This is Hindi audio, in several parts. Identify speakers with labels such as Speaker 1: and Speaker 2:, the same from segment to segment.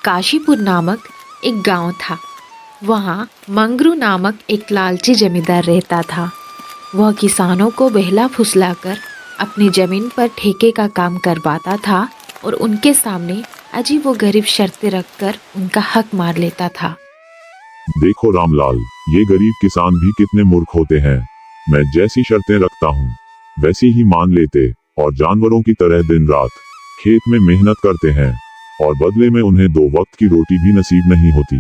Speaker 1: काशीपुर नामक एक गांव था। वहाँ मंगरू नामक एक लालची जमींदार रहता था। वह किसानों को बहला फुसलाकर अपनी ज़मीन पर ठेके का काम करवाता था और उनके सामने अजीब व गरीब शर्तें रखकर उनका हक मार लेता था।
Speaker 2: देखो रामलाल, ये गरीब किसान भी कितने मूर्ख होते हैं। मैं जैसी शर्तें रखता हूँ वैसी ही मान लेते और जानवरों की तरह दिन रात खेत में मेहनत करते हैं और बदले में उन्हें 2 वक्त की रोटी भी नसीब नहीं होती।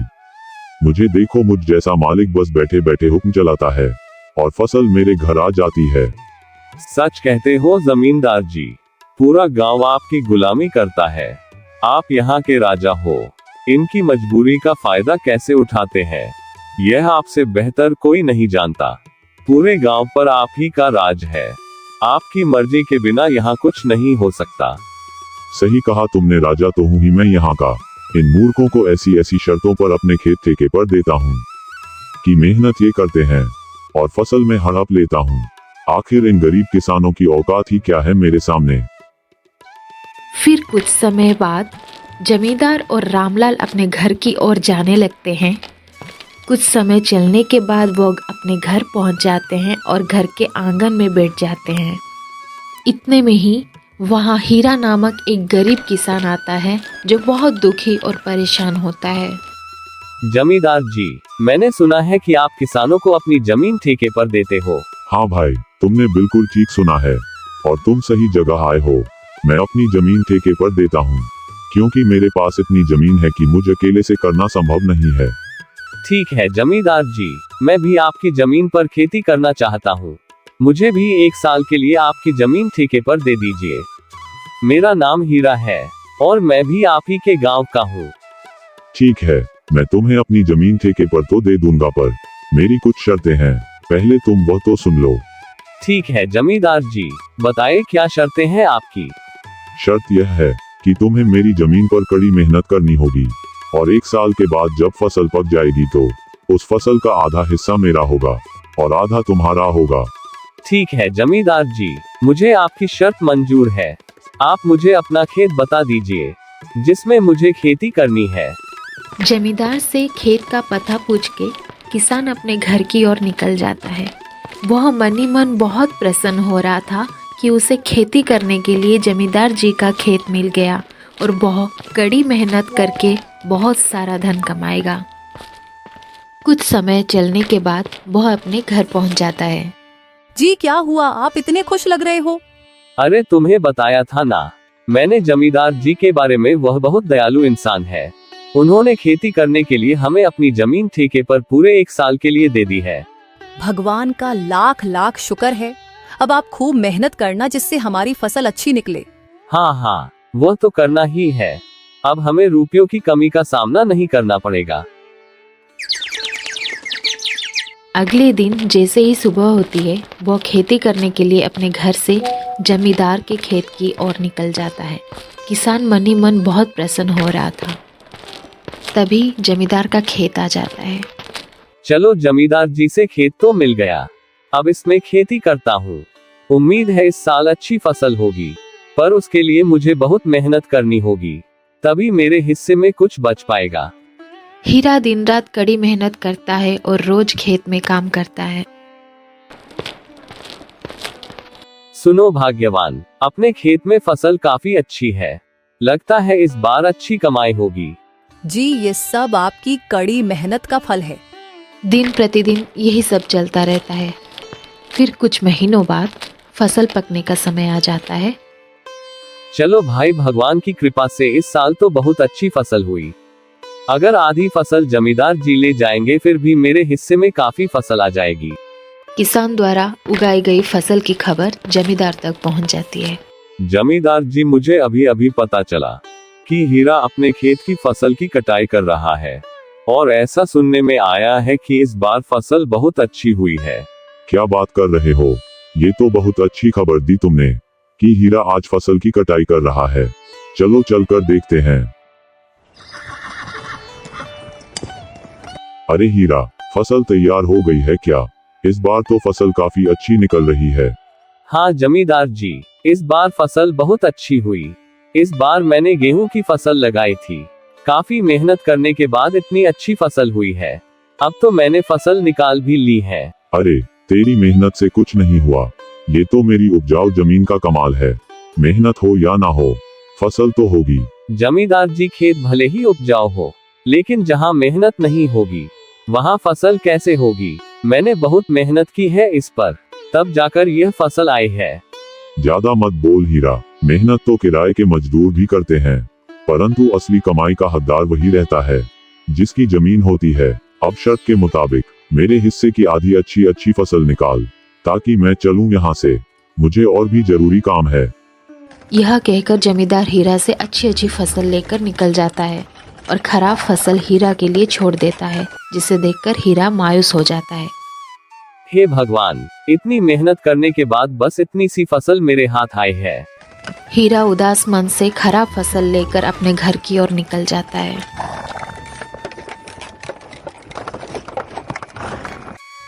Speaker 2: मुझे देखो, मुझ जैसा मालिक बस बैठे बैठे हुक्म चलाता है और फसल मेरे घर आ जाती है।
Speaker 3: सच कहते हो जमींदार जी, पूरा गांव आपकी गुलामी करता है। आप यहाँ के राजा हो, इनकी मजबूरी का फायदा कैसे उठाते हैं यह आपसे बेहतर कोई नहीं जानता। पूरे गांव पर आप ही का राज है। आपकी मर्जी के बिना यहाँ कुछ नहीं हो सकता।
Speaker 2: सही कहा तुमने राजा तो हूँ ही मैं यहाँ का। इन मूर्खों को ऐसी ऐसी शर्तों पर अपने खेत ठेके पर देता हूँ कि मेहनत ये करते हैं और फसल में हड़प लेता हूँ। आखिर इन गरीब किसानों की औकात ही क्या है मेरे सामने।
Speaker 1: फिर कुछ समय बाद जमींदार और रामलाल अपने घर की ओर जाने लगते हैं। कुछ समय चलने के बाद वो अपने घर पहुंच जाते हैं और घर के आंगन में बैठ जाते हैं। इतने में ही वहाँ हीरा नामक एक गरीब किसान आता है जो बहुत दुखी और परेशान होता है।
Speaker 3: जमींदार जी, मैंने सुना है कि आप किसानों को अपनी जमीन ठेके पर देते हो।
Speaker 2: हाँ भाई, तुमने बिल्कुल ठीक सुना है और तुम सही जगह आए हो। मैं अपनी जमीन ठेके पर देता हूँ क्योंकि मेरे पास इतनी जमीन है कि मुझे अकेले से करना संभव नहीं है।
Speaker 3: ठीक है जमींदार जी, मैं भी आपकी जमीन पर खेती करना चाहता हूँ। मुझे भी 1 साल के लिए आपकी जमीन ठेके पर दे दीजिए। मेरा नाम हीरा है और मैं भी आप ही के गांव का हूँ।
Speaker 2: ठीक है, मैं तुम्हें अपनी जमीन ठेके पर तो दे दूंगा, पर मेरी कुछ शर्तें हैं। पहले तुम वह तो सुन लो।
Speaker 3: ठीक है जमींदार जी, बताइए क्या शर्तें हैं आपकी।
Speaker 2: शर्त यह है कि तुम्हें मेरी जमीन पर कड़ी मेहनत करनी होगी और 1 साल के बाद जब फसल पक जाएगी तो उस फसल का आधा हिस्सा मेरा होगा और आधा तुम्हारा होगा।
Speaker 3: ठीक है जमींदार जी, मुझे आपकी शर्त मंजूर है। आप मुझे अपना खेत बता दीजिए जिसमें मुझे खेती करनी है।
Speaker 1: जमींदार से खेत का पता पूछ के किसान अपने घर की ओर निकल जाता है। वह मन ही मन बहुत प्रसन्न हो रहा था कि उसे खेती करने के लिए जमींदार जी का खेत मिल गया और वह कड़ी मेहनत करके बहुत सारा धन कमाएगा। कुछ समय चलने के बाद वह अपने घर पहुंच जाता है।
Speaker 4: जी क्या हुआ, आप इतने खुश लग रहे हो?
Speaker 3: अरे तुम्हें बताया था ना, मैंने जमींदार जी के बारे में। वह बहुत दयालु इंसान है। उन्होंने खेती करने के लिए हमें अपनी जमीन ठेके पर पूरे 1 साल के लिए दे दी है।
Speaker 4: भगवान का लाख लाख शुक्र है। अब आप खूब मेहनत करना जिससे हमारी फसल अच्छी निकले।
Speaker 3: हाँ, वह तो करना ही है। अब हमें रुपयों की कमी का सामना नहीं करना पड़ेगा।
Speaker 1: अगले दिन जैसे ही सुबह होती है, वह खेती करने के लिए अपने घर से जमींदार के खेत की ओर निकल जाता है। किसान मन ही मन बहुत प्रसन्न हो रहा था। तभी जमींदार का खेत आ जाता है।
Speaker 3: चलो जमींदार जी से खेत तो मिल गया, अब इसमें खेती करता हूँ। उम्मीद है इस साल अच्छी फसल होगी, पर उसके लिए मुझे बहुत मेहनत करनी होगी, तभी मेरे हिस्से में कुछ बच पाएगा।
Speaker 1: हीरा दिन रात कड़ी मेहनत करता है और रोज खेत में काम करता है।
Speaker 3: सुनो भाग्यवान, अपने खेत में फसल काफी अच्छी है। लगता है इस बार अच्छी कमाई होगी।
Speaker 4: जी ये सब आपकी कड़ी मेहनत का फल है।
Speaker 1: दिन प्रतिदिन यही सब चलता रहता है। फिर कुछ महीनों बाद फसल पकने का समय आ जाता है।
Speaker 3: चलो भाई, भगवान की कृपा से इस साल तो बहुत अच्छी फसल हुई। अगर आधी फसल जमींदार जी ले जाएंगे फिर भी मेरे हिस्से में काफी फसल आ जाएगी।
Speaker 1: किसान द्वारा उगाई गई फसल की खबर जमींदार तक पहुंच जाती है।
Speaker 3: जमींदार जी, मुझे अभी अभी पता चला कि हीरा अपने खेत की फसल की कटाई कर रहा है और ऐसा सुनने में आया है कि इस बार फसल बहुत अच्छी हुई है।
Speaker 2: क्या बात कर रहे हो? ये तो बहुत अच्छी खबर दी तुमने कि हीरा आज फसल की कटाई कर रहा है। चलो चलकर देखते हैं। अरे हीरा, फसल तैयार हो गई है क्या? इस बार तो फसल काफी अच्छी निकल रही है।
Speaker 3: हाँ जमींदार जी, इस बार फसल बहुत अच्छी हुई। इस बार मैंने गेहूं की फसल लगाई थी। काफी मेहनत करने के बाद इतनी अच्छी फसल हुई है। अब तो मैंने फसल निकाल भी ली है।
Speaker 2: अरे तेरी मेहनत से कुछ नहीं हुआ, ये तो मेरी उपजाऊ जमीन का कमाल है। मेहनत हो या ना हो, फसल तो होगी।
Speaker 3: जमींदार जी, खेत भले ही उपजाऊ हो, लेकिन जहाँ मेहनत नहीं होगी वहाँ फसल कैसे होगी? मैंने बहुत मेहनत की है इस पर, तब जाकर यह फसल आई है।
Speaker 2: ज्यादा मत बोल हीरा, मेहनत तो किराए के मजदूर भी करते हैं, परंतु असली कमाई का हकदार वही रहता है जिसकी जमीन होती है। अब शर्त के मुताबिक मेरे हिस्से की आधी अच्छी फसल निकाल, ताकि मैं चलूं यहाँ से, मुझे और भी जरूरी काम है।
Speaker 1: यह कहकर जमींदार हीरा से अच्छी फसल लेकर निकल जाता है और खराब फसल हीरा के लिए छोड़ देता है, जिसे देखकर हीरा मायूस हो जाता है।
Speaker 3: हे भगवान, इतनी मेहनत करने के बाद बस इतनी सी फसल मेरे हाथ आई है।
Speaker 1: हीरा उदास मन से खराब फसल लेकर अपने घर की ओर निकल जाता है।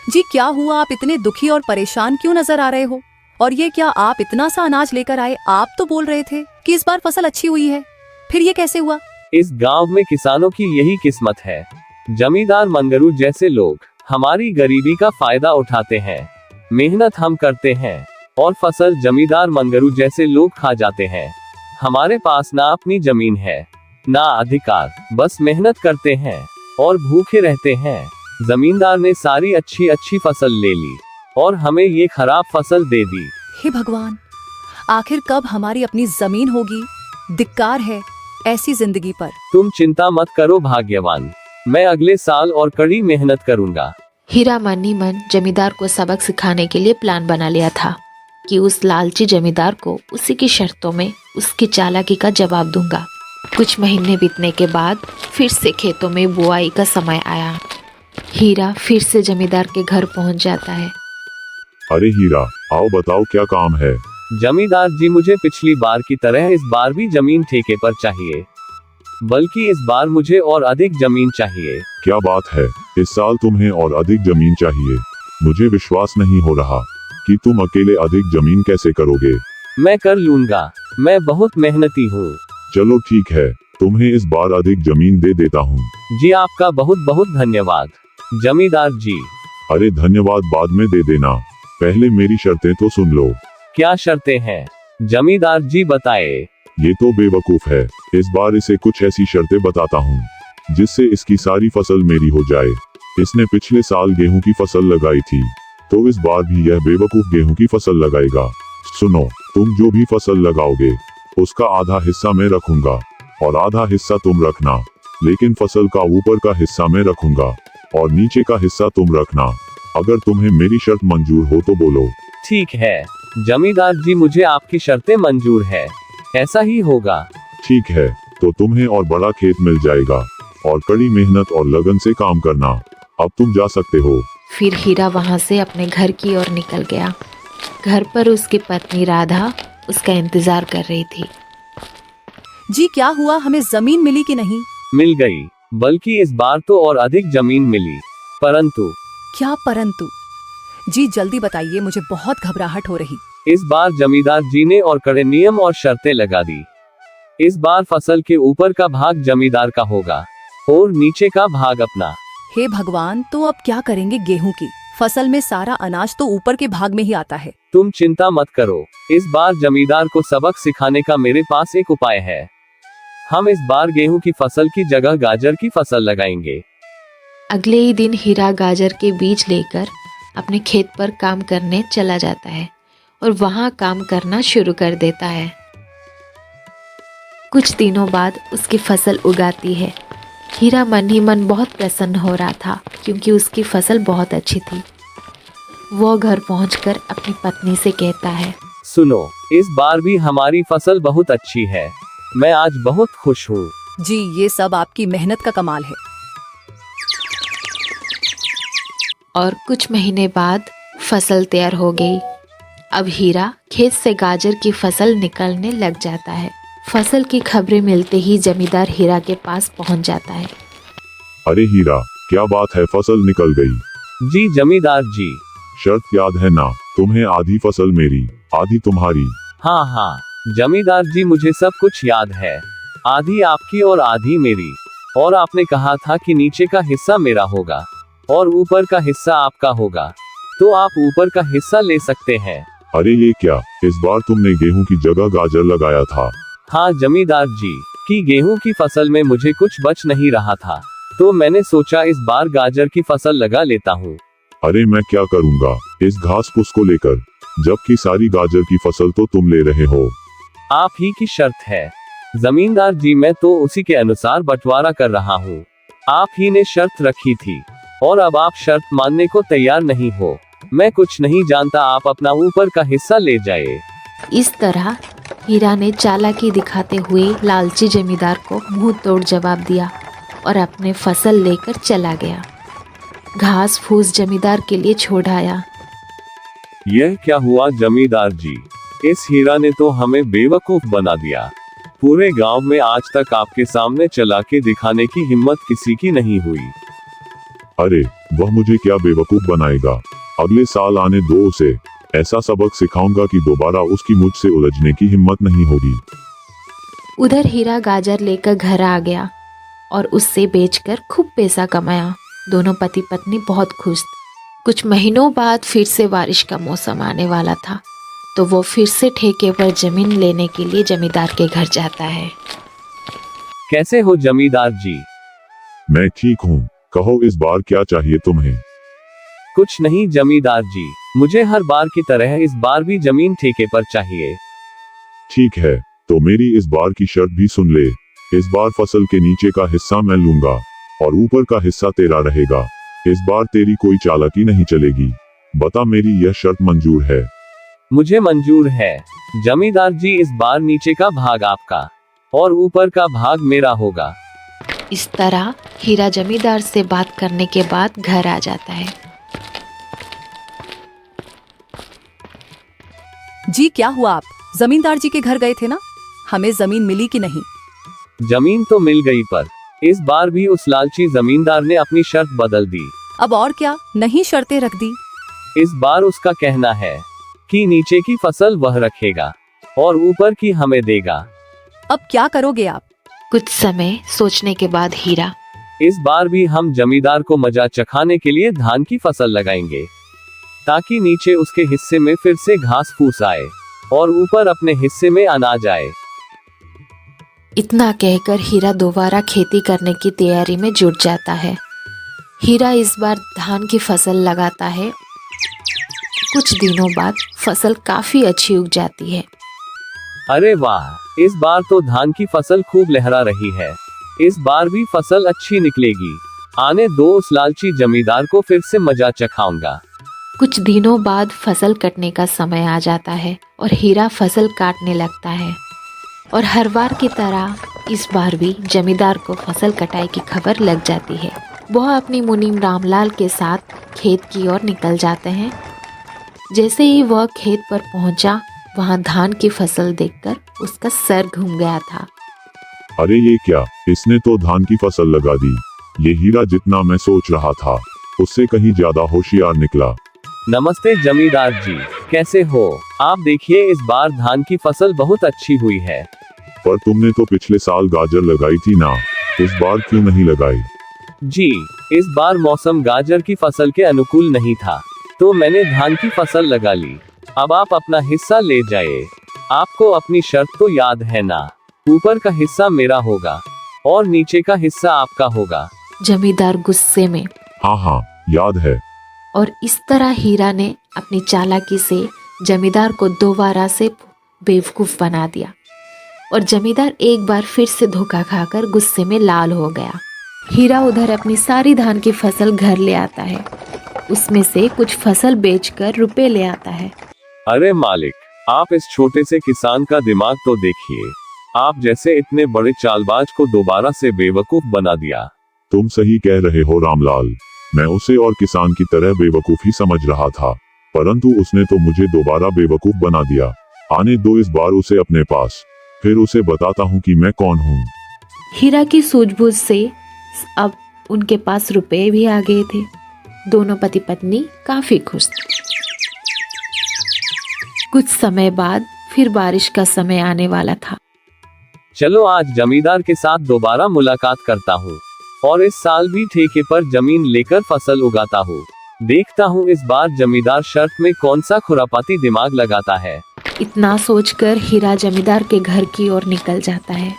Speaker 4: जी क्या हुआ, आप इतने दुखी और परेशान क्यों नजर आ रहे हो? और ये क्या, आप इतना सा अनाज लेकर आए? आप तो बोल रहे थे कि इस बार फसल अच्छी हुई है, फिर ये कैसे हुआ?
Speaker 3: इस गांव में किसानों की यही किस्मत है। जमींदार मंगरू जैसे लोग हमारी गरीबी का फायदा उठाते हैं। मेहनत हम करते हैं और फसल जमींदार मंगरू जैसे लोग खा जाते हैं। हमारे पास ना अपनी जमीन है ना अधिकार, बस मेहनत करते हैं और भूखे रहते हैं। जमींदार ने सारी अच्छी फसल ले ली और हमें ये खराब फसल दे दी।
Speaker 4: हे भगवान, आखिर कब हमारी अपनी जमीन होगी? धिक्कार है ऐसी जिंदगी पर।
Speaker 3: तुम चिंता मत करो भाग्यवान, मैं अगले साल और कड़ी मेहनत करूंगा।
Speaker 1: हीरा मन ही मन जमींदार को सबक सिखाने के लिए प्लान बना लिया था कि उस लालची जमींदार को उसी की शर्तों में उसकी चालाकी का जवाब दूंगा। कुछ महीने बीतने के बाद फिर से खेतों में बुआई का समय आया। हीरा फिर से जमींदार के घर पहुंच जाता है।
Speaker 2: अरे हीरा, आओ बताओ क्या काम है?
Speaker 3: जमींदार जी, मुझे पिछली बार की तरह इस बार भी जमीन ठेके पर चाहिए, बल्कि इस बार मुझे और अधिक जमीन चाहिए।
Speaker 2: क्या बात है, इस साल तुम्हें और अधिक जमीन चाहिए? मुझे विश्वास नहीं हो रहा कि तुम अकेले अधिक जमीन कैसे करोगे।
Speaker 3: मैं कर लूंगा, मैं बहुत मेहनती हूँ।
Speaker 2: चलो ठीक है, तुम्हें इस बार अधिक जमीन दे देता हूँ।
Speaker 3: जी आपका बहुत बहुत धन्यवाद जमींदार जी।
Speaker 2: अरे धन्यवाद बाद में दे देना, पहले मेरी शर्तें तो सुन लो।
Speaker 3: क्या शर्तें हैं जमींदार जी, बताए।
Speaker 2: ये तो बेवकूफ है, इस बार इसे कुछ ऐसी शर्तें बताता हूँ जिससे इसकी सारी फसल मेरी हो जाए। इसने पिछले साल गेहूं की फसल लगाई थी, तो इस बार भी यह बेवकूफ गेहूं की फसल लगाएगा। सुनो, तुम जो भी फसल लगाओगे उसका आधा हिस्सा मैं रखूंगा और आधा हिस्सा तुम रखना, लेकिन फसल का ऊपर का हिस्सा मैं रखूंगा और नीचे का हिस्सा तुम रखना। अगर तुम्हें मेरी शर्त मंजूर हो तो बोलो।
Speaker 3: ठीक है जमींदार जी, मुझे आपकी शर्तें मंजूर है, ऐसा ही होगा।
Speaker 2: ठीक है, तो तुम्हें और बड़ा खेत मिल जाएगा और कड़ी मेहनत और लगन से काम करना। अब तुम जा सकते हो।
Speaker 1: फिर हीरा वहां से अपने घर की ओर निकल गया। घर पर उसकी पत्नी राधा उसका इंतजार कर रही थी।
Speaker 4: जी क्या हुआ, हमें जमीन मिली कि नहीं?
Speaker 3: मिल गई, बल्कि इस बार तो और अधिक जमीन मिली। परंतु
Speaker 4: क्या परंतु? जी जल्दी बताइए, मुझे बहुत घबराहट हो रही।
Speaker 3: इस बार जमींदार जी ने और कड़े नियम और शर्तें लगा दी। इस बार फसल के ऊपर का भाग जमींदार का होगा और नीचे का भाग अपना।
Speaker 4: हे भगवान, तो अब क्या करेंगे? गेहूं की फसल में सारा अनाज तो ऊपर के भाग में ही आता है।
Speaker 3: तुम चिंता मत करो, इस बार जमींदार को सबक सिखाने का मेरे पास एक उपाय है। हम इस बार गेहूं की फसल की जगह गाजर की फसल लगाएंगे।
Speaker 1: अगले ही दिन हीरा गाजर के बीज लेकर अपने खेत पर काम करने चला जाता है और वहां काम करना शुरू कर देता है। कुछ दिनों बाद उसकी फसल उगाती है। हीरा मन ही मन बहुत प्रसन्न हो रहा था क्योंकि उसकी फसल बहुत अच्छी थी। वो घर पहुंचकर अपनी पत्नी से कहता है,
Speaker 3: सुनो, इस बार भी हमारी फसल बहुत अच्छी है, मैं आज बहुत खुश हूँ।
Speaker 4: जी ये सब आपकी मेहनत का कमाल है।
Speaker 1: और कुछ महीने बाद फसल तैयार हो गई। अब हीरा खेत से गाजर की फसल निकलने लग जाता है। फसल की खबरें मिलते ही जमींदार हीरा के पास पहुंच जाता है।
Speaker 2: अरे हीरा, क्या बात है, फसल निकल गई?
Speaker 3: जी जमींदार जी।
Speaker 2: शर्त याद है ना, तुम्हें आधी फसल मेरी आधी तुम्हारी।
Speaker 3: हाँ जमींदार जी, मुझे सब कुछ याद है, आधी आपकी और आधी मेरी। और आपने कहा था कि नीचे का हिस्सा मेरा होगा और ऊपर का हिस्सा आपका होगा, तो आप ऊपर का हिस्सा ले सकते हैं।
Speaker 2: अरे ये क्या, इस बार तुमने गेहूं की जगह गाजर लगाया था।
Speaker 3: हाँ जमींदार जी, कि गेहूं की फसल में मुझे कुछ बच नहीं रहा था, तो मैंने सोचा इस बार गाजर की फसल लगा लेता हूँ।
Speaker 2: अरे मैं क्या करूंगा इस घास फूस को लेकर, जबकि सारी गाजर की फसल तो तुम ले रहे हो।
Speaker 3: आप ही की शर्त है जमींदार जी, मैं तो उसी के अनुसार बंटवारा कर रहा हूँ। आप ही ने शर्त रखी थी और अब आप शर्त मानने को तैयार नहीं हो। मैं कुछ नहीं जानता, आप अपना ऊपर का हिस्सा ले जाए।
Speaker 1: इस तरह हीरा ने चालाकी दिखाते हुए लालची जमींदार को मुंह तोड़ जवाब दिया और अपने फसल लेकर चला गया। घास फूस जमींदार के लिए छोड़ आया।
Speaker 3: यह क्या हुआ जमींदार जी, इस हीरा ने तो हमें बेवकूफ बना दिया। पूरे गांव में आज तक आपके सामने चालाकी दिखाने की हिम्मत किसी की नहीं हुई।
Speaker 2: अरे वह मुझे क्या बेवकूफ बनाएगा, अगले साल आने दो उसे, ऐसा सबक सिखाऊंगा कि दोबारा उसकी मुझसे उलझने की हिम्मत नहीं होगी।
Speaker 1: उधर हीरा गाजर लेकर घर आ गया और उससे बेचकर खूब पैसा कमाया। दोनों पति पत्नी बहुत खुश थे। कुछ महीनों बाद फिर से बारिश का मौसम आने वाला था, तो वो फिर से ठेके पर जमीन लेने के लिए जमींदार के घर जाता है।
Speaker 3: कैसे हो जमींदार जी?
Speaker 2: मैं ठीक हूँ, कहो इस बार क्या चाहिए तुम्हें।
Speaker 3: कुछ नहीं जमींदार जी, मुझे हर बार की तरह इस बार भी जमीन ठेके पर चाहिए।
Speaker 2: ठीक है, तो मेरी इस बार की शर्त भी सुन ले। इस बार फसल के नीचे का हिस्सा मैं लूंगा और ऊपर का हिस्सा तेरा रहेगा। इस बार तेरी कोई चालाकी नहीं चलेगी। बता, मेरी यह शर्त मंजूर है?
Speaker 3: मुझे मंजूर है जमींदार जी, इस बार नीचे का भाग आपका और ऊपर का भाग मेरा होगा।
Speaker 1: इस तरह हीरा जमींदार से बात करने के बाद घर आ जाता है।
Speaker 4: जी क्या हुआ, आप जमींदार जी के घर गए थे ना? हमें जमीन मिली कि नहीं?
Speaker 3: जमीन तो मिल गई, पर इस बार भी उस लालची जमींदार ने अपनी शर्त बदल दी।
Speaker 4: अब और क्या, नहीं शर्तें रख दी?
Speaker 3: इस बार उसका कहना है कि नीचे की फसल वह रखेगा और ऊपर की हमें देगा।
Speaker 4: अब क्या करोगे आप?
Speaker 1: कुछ समय सोचने के बाद हीरा,
Speaker 3: इस बार भी हम जमींदार को मजा चखाने के लिए धान की फसल लगाएंगे, ताकि नीचे उसके हिस्से में फिर से घास फूस आए और ऊपर अपने हिस्से में अनाज आए।
Speaker 1: इतना कहकर हीरा दोबारा खेती करने की तैयारी में जुट जाता है। हीरा इस बार धान की फसल लगाता है। कुछ दिनों बाद फसल काफी अच्छी उग जाती है।
Speaker 3: अरे वाह, इस बार तो धान की फसल खूब लहरा रही है। इस बार भी फसल अच्छी निकलेगी। आने दो उस लालची जमींदार को, फिर से मजा चखाऊंगा।
Speaker 1: कुछ दिनों बाद फसल कटने का समय आ जाता है और हीरा फसल काटने लगता है। और हर बार की तरह इस बार भी जमींदार को फसल कटाई की खबर लग जाती है। वह अपनी मुनीम रामलाल के साथ खेत की ओर निकल जाते हैं। जैसे ही वह खेत पर पहुंचा, वहां धान की फसल देखकर उसका सर घूम गया था।
Speaker 2: अरे ये क्या, इसने तो धान की फसल लगा दी। ये हीरा जितना मैं सोच रहा था उससे कहीं ज्यादा होशियार निकला।
Speaker 3: नमस्ते जमींदार जी, कैसे हो? आप देखिए, इस बार धान की फसल बहुत अच्छी हुई है।
Speaker 2: पर तुमने तो पिछले साल गाजर लगाई थी ना, इस बार क्यों नहीं लगाई?
Speaker 3: जी, इस बार मौसम गाजर की फसल के अनुकूल नहीं था, तो मैंने धान की फसल लगा ली। अब आप अपना हिस्सा ले जाए। आपको अपनी शर्त तो याद है ना? ऊपर का हिस्सा मेरा होगा और नीचे का हिस्सा आपका होगा।
Speaker 1: जमींदार गुस्से में,
Speaker 2: हाँ हाँ याद है।
Speaker 1: और इस तरह हीरा ने अपनी चालाकी से जमींदार को दोबारा से बेवकूफ बना दिया और जमींदार एक बार फिर से धोखा खाकर गुस्से में लाल हो गया। हीरा उधर अपनी सारी धान की फसल घर ले आता है। उसमें से कुछ फसल बेचकर रुपए ले आता है।
Speaker 3: अरे मालिक, आप इस छोटे से किसान का दिमाग तो देखिए। आप जैसे इतने बड़े चालबाज को दोबारा से बेवकूफ बना दिया।
Speaker 2: तुम सही कह रहे हो रामलाल, मैं उसे और किसान की तरह बेवकूफ ही समझ रहा था, परंतु उसने तो मुझे दोबारा बेवकूफ बना दिया। आने दो इस बार उसे अपने पास, फिर उसे बताता हूँ कि मैं कौन हूँ।
Speaker 1: हीरा की सूझबूझ से अब उनके पास रुपए भी आ गए थे। दोनों पति पत्नी काफी खुश थे। कुछ समय बाद फिर बारिश का समय आने वाला था।
Speaker 3: चलो आज जमींदार के साथ दोबारा मुलाकात करता हूँ और इस साल भी ठेके पर जमीन लेकर फसल उगाता हूँ। देखता हूँ इस बार जमींदार शर्त में कौन सा खुरापाती दिमाग लगाता है।
Speaker 1: इतना सोचकर हीरा जमींदार के घर की ओर निकल जाता है।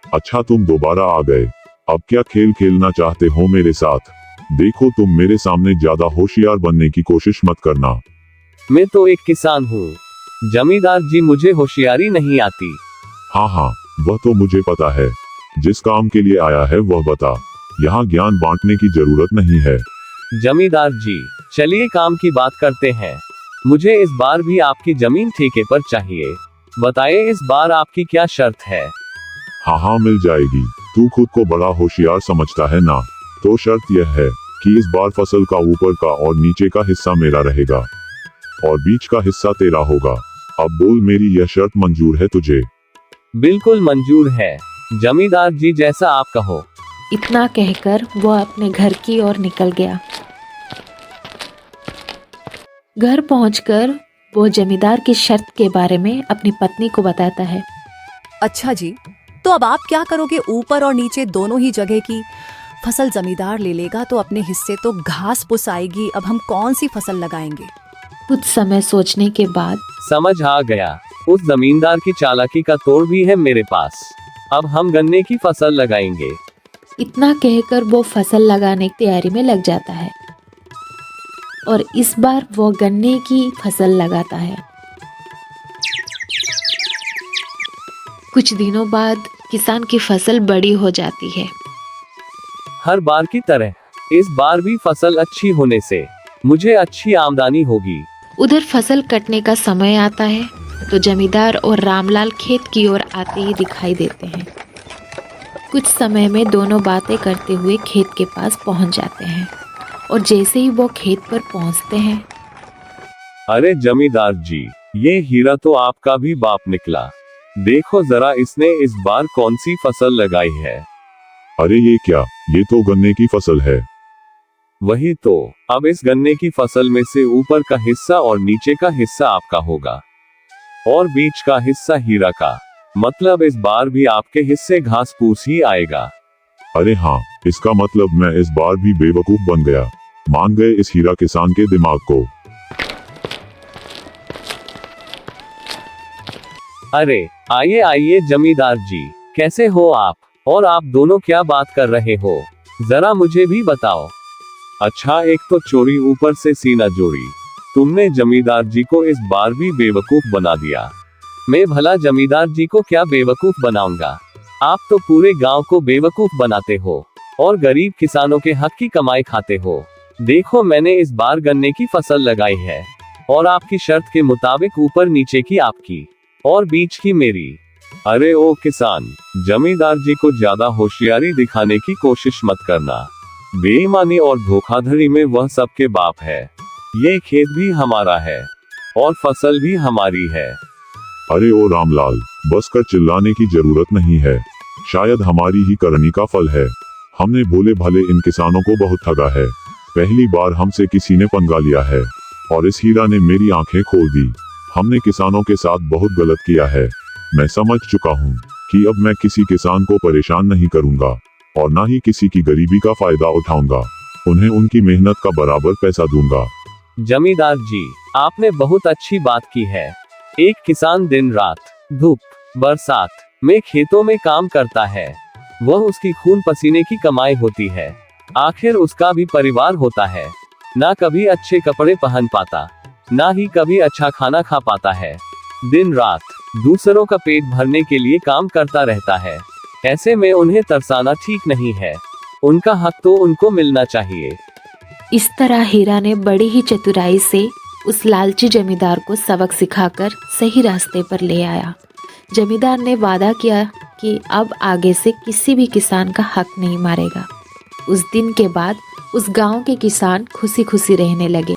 Speaker 2: अच्छा तुम दोबारा आ गए। अब क्या खेल खेलना चाहते हो मेरे साथ? देखो तुम मेरे सामने ज्यादा होशियार बनने की कोशिश मत करना।
Speaker 3: मैं तो एक किसान हूँ जमींदार जी, मुझे होशियारी नहीं आती।
Speaker 2: हाँ हाँ, वह तो मुझे पता है। जिस काम के लिए आया है वह बता। यहाँ ज्ञान बांटने की जरूरत नहीं है।
Speaker 3: जमींदार जी चलिए काम की बात करते हैं। मुझे इस बार भी आपकी जमीन ठेके पर चाहिए। बताइए इस बार आपकी क्या शर्त है?
Speaker 2: हाँ हाँ मिल जाएगी। तू खुद को बड़ा होशियार समझता है ना? तो शर्त यह है कि इस बार फसल का ऊपर का और नीचे का हिस्सा मेरा रहेगा और बीच का हिस्सा तेरा होगा। अब बोल, मेरी यह शर्त मंजूर है तुझे?
Speaker 3: बिल्कुल मंजूर है जमींदार जी, जैसा आप कहो।
Speaker 1: इतना कहकर वह अपने घर की ओर निकल गया। घर पहुंचकर वो जमींदार की शर्त के बारे में अपनी पत्नी को बताता है।
Speaker 4: अच्छा जी, तो अब आप क्या करोगे? ऊपर और नीचे दोनों ही जगह की फसल जमींदार ले लेगा तो अपने हिस्से तो घास फूस आएगी। अब हम कौन सी फसल लगाएंगे?
Speaker 1: कुछ समय सोचने के बाद
Speaker 3: समझ आ गया, उस जमींदार की चालाकी का तोड़ भी है मेरे पास। अब हम गन्ने की फसल लगाएंगे।
Speaker 1: इतना कहकर वो फसल लगाने की तैयारी में लग जाता है और इस बार वो गन्ने की फसल लगाता है। कुछ दिनों बाद किसान की फसल बड़ी हो जाती है।
Speaker 3: हर बार की तरह इस बार भी फसल अच्छी होने से मुझे अच्छी आमदनी होगी।
Speaker 1: उधर फसल कटने का समय आता है तो जमींदार और रामलाल खेत की ओर आते ही दिखाई देते हैं। कुछ समय में दोनों बातें करते हुए खेत के पास पहुंच जाते हैं और जैसे ही वो खेत पर पहुंचते हैं,
Speaker 3: अरे जमींदार जी, ये हीरा तो आपका भी बाप निकला। देखो जरा इसने इस बार कौन सी फसल लगाई है।
Speaker 2: अरे ये क्या? ये तो गन्ने की फसल है।
Speaker 3: वही तो, अब इस गन्ने की फसल में से ऊपर का हिस्सा और नीचे का हिस्सा आपका होगा और बीच का हिस्सा हीरा का। मतलब इस बार भी आपके हिस्से घास फूस ही आएगा।
Speaker 2: अरे हाँ, इसका मतलब मैं इस बार भी बेवकूफ बन गया। मान गए इस हीरा किसान के दिमाग को।
Speaker 3: अरे आइए आइए जमींदार जी, कैसे हो आप? और आप दोनों क्या बात कर रहे हो, जरा मुझे भी बताओ। अच्छा, एक तो चोरी ऊपर से सीना जोड़ी। तुमने जमींदार जी को इस बार भी बेवकूफ बना दिया। मैं भला जमींदार जी को क्या बेवकूफ बनाऊंगा? आप तो पूरे गांव को बेवकूफ बनाते हो और गरीब किसानों के हक की कमाई खाते हो। देखो मैंने इस बार गन्ने की फसल लगाई है और आपकी शर्त के मुताबिक ऊपर नीचे की आपकी और बीच की मेरी। अरे ओ किसान, जमींदार जी को ज्यादा होशियारी दिखाने की कोशिश मत करना। बेईमानी और धोखाधड़ी में वह सबके बाप है। ये खेत भी हमारा है और फसल भी हमारी है।
Speaker 2: अरे ओ रामलाल, बस कर चिल्लाने की जरूरत नहीं है। शायद हमारी ही करनी का फल है। हमने भोले भाले इन किसानों को बहुत ठगा है। पहली बार हमसे किसी ने पंगा लिया है और इस हीरा ने मेरी आंखें खोल दी। हमने किसानों के साथ बहुत गलत किया है। मैं समझ चुका हूँ कि अब मैं किसी किसान को परेशान नहीं करूँगा और ना ही किसी की गरीबी का फायदा उठाऊंगा। उन्हें उनकी मेहनत का बराबर पैसा दूंगा।
Speaker 3: जमींदार जी, आपने बहुत अच्छी बात की है। एक किसान दिन रात, धूप बरसात में खेतों में काम करता है। वह उसकी खून पसीने की कमाई होती है। आखिर उसका भी परिवार होता है। ना कभी अच्छे कपड़े पहन पाता, ना ही कभी अच्छा खाना खा पाता है। दिन रात दूसरों का पेट भरने के लिए काम करता रहता है। ऐसे में उन्हें तरसाना ठीक नहीं है। उनका हक तो उनको मिलना चाहिए।
Speaker 1: इस तरह हीरा ने बड़ी ही चतुराई से उस लालची जमींदार को सबक सिखाकर सही रास्ते पर ले आया। जमींदार ने वादा किया कि अब आगे से किसी भी किसान का हक नहीं मारेगा। उस दिन के बाद उस गांव के किसान खुशी खुशी रहने लगे।